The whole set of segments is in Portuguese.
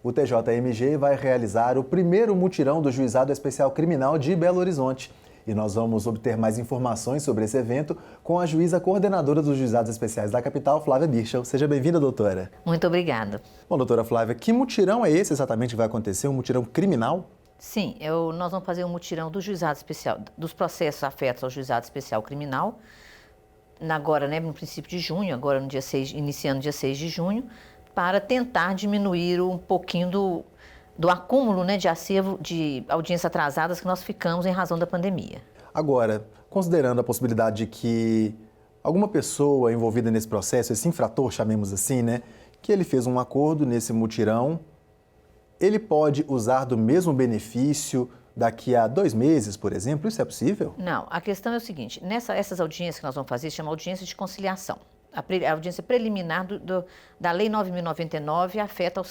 O TJMG vai realizar o primeiro mutirão do Juizado Especial Criminal de Belo Horizonte. E nós vamos obter mais informações sobre esse evento com a juíza coordenadora dos Juizados Especiais da capital, Flávia Birchel. Seja bem-vinda, doutora. Muito obrigada. Bom, doutora Flávia, que mutirão é esse exatamente que vai acontecer? Um mutirão criminal? Sim, nós vamos fazer um mutirão do Juizado Especial, dos processos afetos ao Juizado Especial Criminal, agora, no princípio de junho, agora no dia 6, iniciando dia 6 de junho, para tentar diminuir um pouquinho do acúmulo de acervo de audiências atrasadas que nós ficamos em razão da pandemia. Agora, considerando a possibilidade de que alguma pessoa envolvida nesse processo, esse infrator, chamemos assim, que ele fez um acordo nesse mutirão, ele pode usar do mesmo benefício daqui a 2 meses, por exemplo? Isso é possível? Não, a questão é o seguinte, essas audiências que nós vamos fazer, chama audiência de conciliação. A audiência preliminar da Lei 9.099 afeta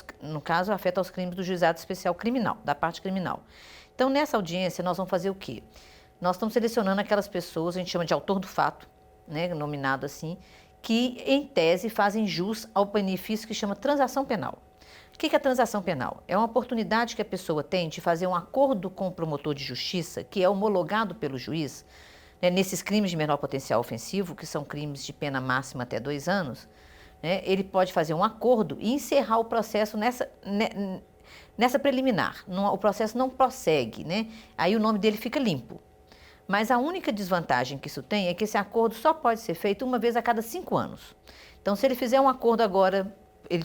aos crimes do Juizado Especial Criminal, da parte criminal. Então, nessa audiência, nós vamos fazer o quê? Nós estamos selecionando aquelas pessoas, a gente chama de autor do fato, nominado assim, que, em tese, fazem jus ao benefício que chama transação penal. O que é a transação penal? É uma oportunidade que a pessoa tem de fazer um acordo com o promotor de justiça, que é homologado pelo juiz, nesses crimes de menor potencial ofensivo, que são crimes de pena máxima até 2 anos, ele pode fazer um acordo e encerrar o processo nessa preliminar. O processo não prossegue, aí o nome dele fica limpo. Mas a única desvantagem que isso tem é que esse acordo só pode ser feito uma vez a cada 5 anos. Então, se ele fizer um acordo agora, ele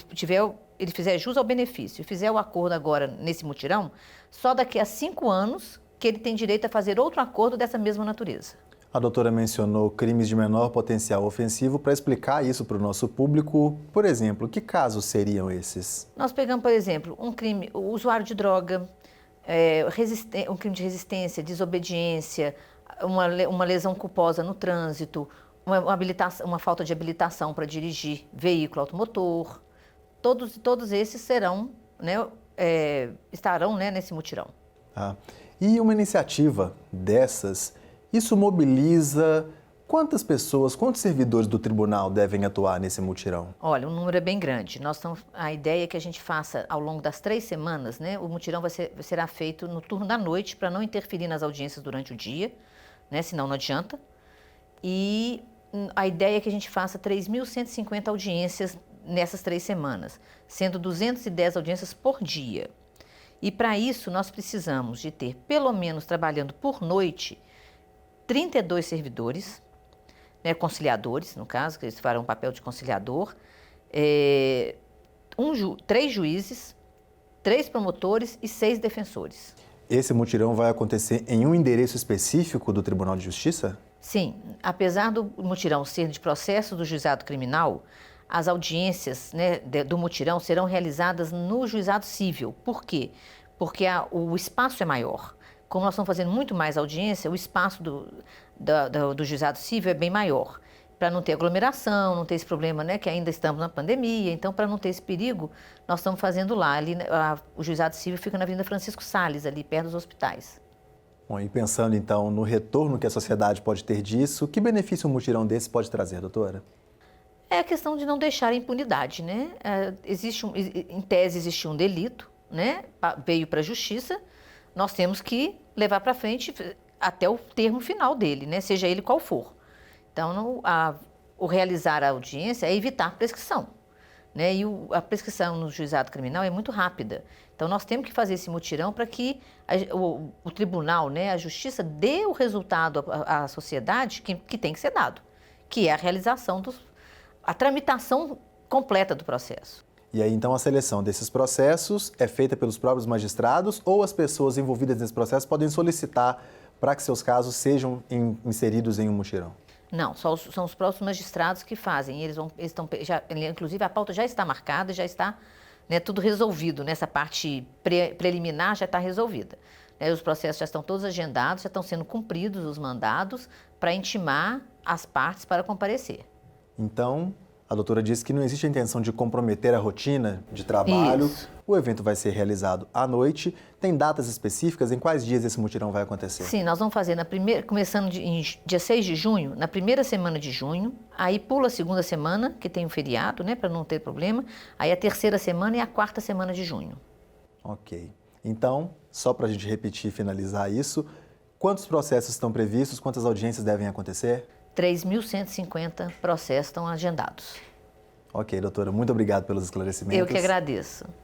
fizer jus ao benefício e fizer o acordo agora nesse mutirão, só daqui a 5 anos que ele tem direito a fazer outro acordo dessa mesma natureza. A doutora mencionou crimes de menor potencial ofensivo. Para explicar isso para o nosso público, por exemplo, que casos seriam esses? Nós pegamos, por exemplo, um crime, o usuário de droga, um crime de resistência, desobediência, uma lesão culposa no trânsito, uma falta de habilitação para dirigir veículo automotor. Todos esses estarão nesse mutirão. E uma iniciativa dessas, isso mobiliza quantas pessoas, quantos servidores do tribunal devem atuar nesse mutirão? Olha, o número é bem grande. A ideia é que a gente faça ao longo das 3 semanas, o mutirão será feito no turno da noite para não interferir nas audiências durante o dia, senão não adianta. E a ideia é que a gente faça 3.150 audiências nessas 3 semanas, sendo 210 audiências por dia. E para isso nós precisamos de ter, pelo menos trabalhando por noite, 32 servidores, conciliadores, no caso, que eles farão um papel de conciliador, 3 juízes, 3 promotores e 6 defensores. Esse mutirão vai acontecer em um endereço específico do Tribunal de Justiça? Sim, apesar do mutirão ser de processo do juizado criminal, as audiências do mutirão serão realizadas no juizado civil. Por quê? Porque o espaço é maior. Como nós estamos fazendo muito mais audiência, o espaço do juizado civil é bem maior. Para não ter aglomeração, não ter esse problema, que ainda estamos na pandemia. Então, para não ter esse perigo, nós estamos fazendo lá. O juizado civil fica na Avenida Francisco Salles, ali perto dos hospitais. Bom, e pensando então no retorno que a sociedade pode ter disso, que benefício um mutirão desse pode trazer, doutora? É a questão de não deixar a impunidade, em tese existe um delito, veio para a justiça, nós temos que levar para frente até o termo final dele, seja ele qual for. Então, o realizar a audiência é evitar prescrição, e a prescrição no juizado criminal é muito rápida. Então, nós temos que fazer esse mutirão para que o tribunal, a justiça, dê o resultado à sociedade que tem que ser dado, que é a realização a tramitação completa do processo. E aí, então, a seleção desses processos é feita pelos próprios magistrados ou as pessoas envolvidas nesse processo podem solicitar para que seus casos sejam inseridos em um mutirão? Não, são os próprios magistrados que fazem. Inclusive, a pauta já está marcada, já está tudo resolvido. Nessa parte preliminar já está resolvida. Os processos já estão todos agendados, já estão sendo cumpridos os mandados para intimar as partes para comparecer. Então, a doutora disse que não existe a intenção de comprometer a rotina de trabalho. Isso. O evento vai ser realizado à noite. Tem datas específicas? Em quais dias esse mutirão vai acontecer? Sim, nós vamos fazer começando em dia 6 de junho, na primeira semana de junho. Aí pula a segunda semana, que tem um feriado, para não ter problema. Aí a terceira semana e a quarta semana de junho. Ok. Então, só para a gente repetir e finalizar isso, quantos processos estão previstos, quantas audiências devem acontecer? 3.150 processos estão agendados. Ok, doutora, muito obrigado pelos esclarecimentos. Eu que agradeço.